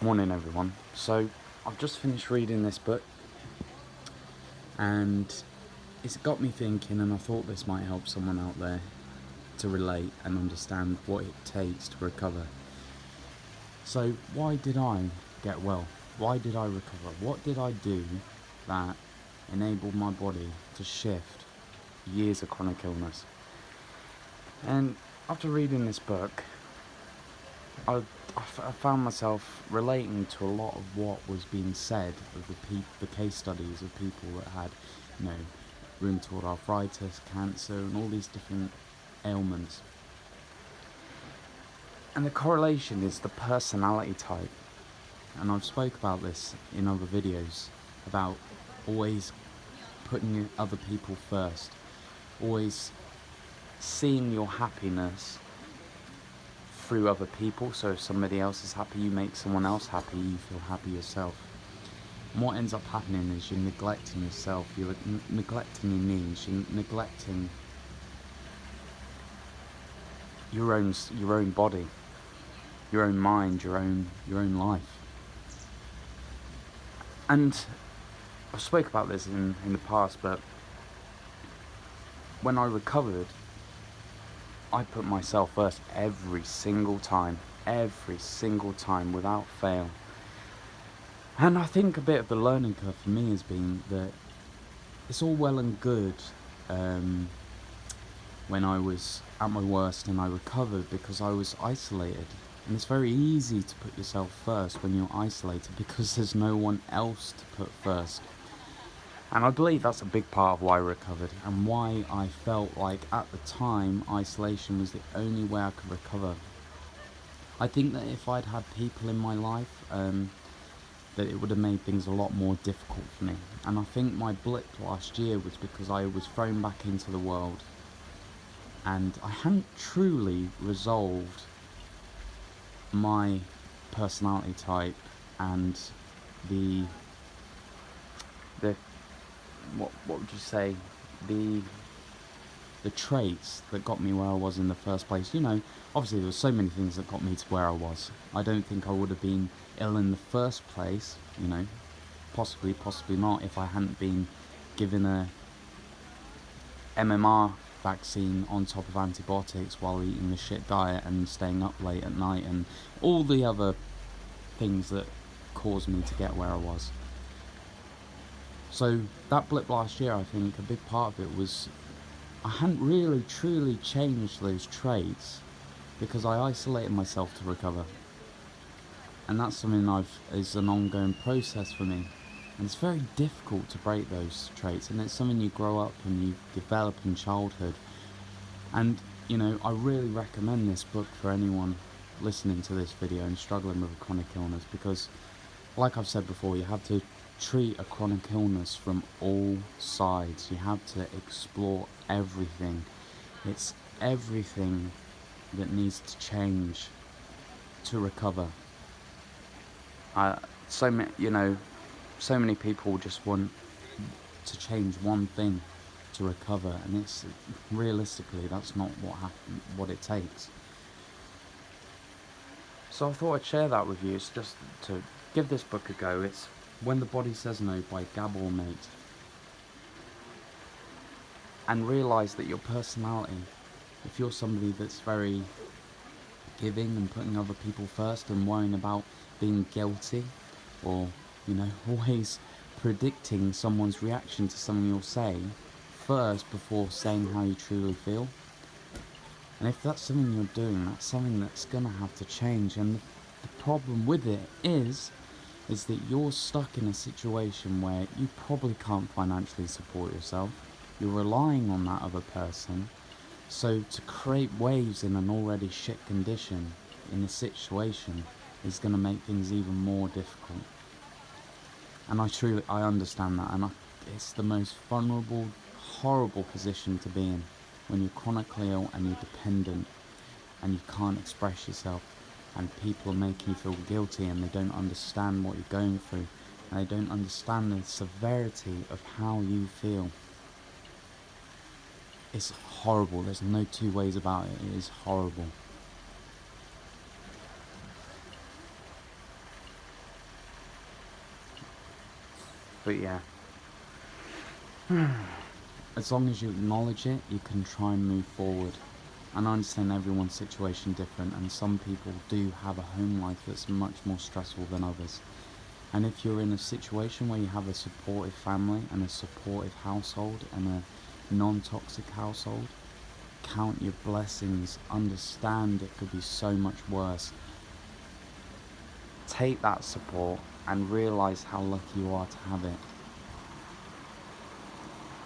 Morning everyone. So I've just finished reading this book and it's got me thinking, and I thought this might help someone out there to relate and understand what it takes to recover. So why did I get well? Why did I recover? What did I do that enabled my body to shift years of chronic illness? And after reading this book, I found myself relating to a lot of what was being said of the case studies of people that had, rheumatoid arthritis, cancer, and all these different ailments. And the correlation is the personality type. And I've spoke about this in other videos, about always putting other people first, always seeing your happiness through other people. So if somebody else is happy, you make someone else happy, you feel happy yourself. And what ends up happening is you're neglecting yourself, you're neglecting your needs, you're neglecting your own body, your own mind, your own life. And I've spoke about this in the past, but when I recovered, I put myself first every single time, without fail. And I think a bit of the learning curve for me has been that it's all well and good when I was at my worst and I recovered, because I was isolated. And it's very easy to put yourself first when you're isolated because there's no one else to put first. And I believe that's a big part of why I recovered, and why I felt like at the time isolation was the only way I could recover. I think that if I'd had people in my life, that it would have made things a lot more difficult for me. And I think my blip last year was because I was thrown back into the world and I hadn't truly resolved my personality type and the what would you say, the traits that got me where I was in the first place. Obviously there were so many things that got me to where I was. I don't think I would have been ill in the first place, possibly not, if I hadn't been given a MMR vaccine on top of antibiotics while eating a shit diet and staying up late at night and all the other things that caused me to get where I was. So that blip last year, I think a big part of it was I hadn't really truly changed those traits because I isolated myself to recover. And that's something is an ongoing process for me. And it's very difficult to break those traits, and it's something you grow up and you develop in childhood. And, I really recommend this book for anyone listening to this video and struggling with a chronic illness, because, like I've said before, you have to treat a chronic illness from all sides. You have to explore everything. It's everything that needs to change to recover. So many people just want to change one thing to recover, and it's realistically that's not what it takes. So I thought I'd share that with you. It's just to give this book a go. It's When the Body Says No by Gabor Mate. And realise that your personality, if you're somebody that's very giving and putting other people first and worrying about being guilty, or always predicting someone's reaction to something you'll say first before saying how you truly feel, and if that's something you're doing, that's something that's gonna have to change. And the problem with it is that you're stuck in a situation where you probably can't financially support yourself. You're relying on that other person. So to create waves in an already shit condition in a situation is going to make things even more difficult. And I understand that, and it's the most vulnerable, horrible position to be in, when you're chronically ill and you're dependent and you can't express yourself, and people are making you feel guilty, and they don't understand what you're going through, and they don't understand the severity of how you feel. It's horrible. There's no two ways about it. It is horrible. But yeah, as long as you acknowledge it, you can try and move forward. And I understand everyone's situation different, and some people do have a home life that's much more stressful than others. And if you're in a situation where you have a supportive family and a supportive household and a non-toxic household, count your blessings, understand it could be so much worse. Take that support and realize how lucky you are to have it.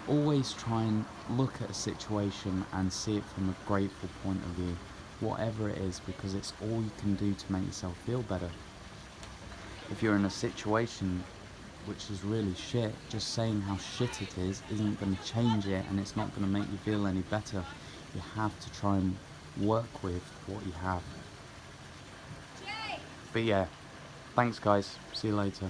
Always try and look at a situation and see it from a grateful point of view, whatever it is, because it's all you can do to make yourself feel better. If you're in a situation which is really shit, just saying how shit it is isn't going to change it, and it's not going to make you feel any better. You have to try and work with what you have. But yeah, thanks guys, see you later.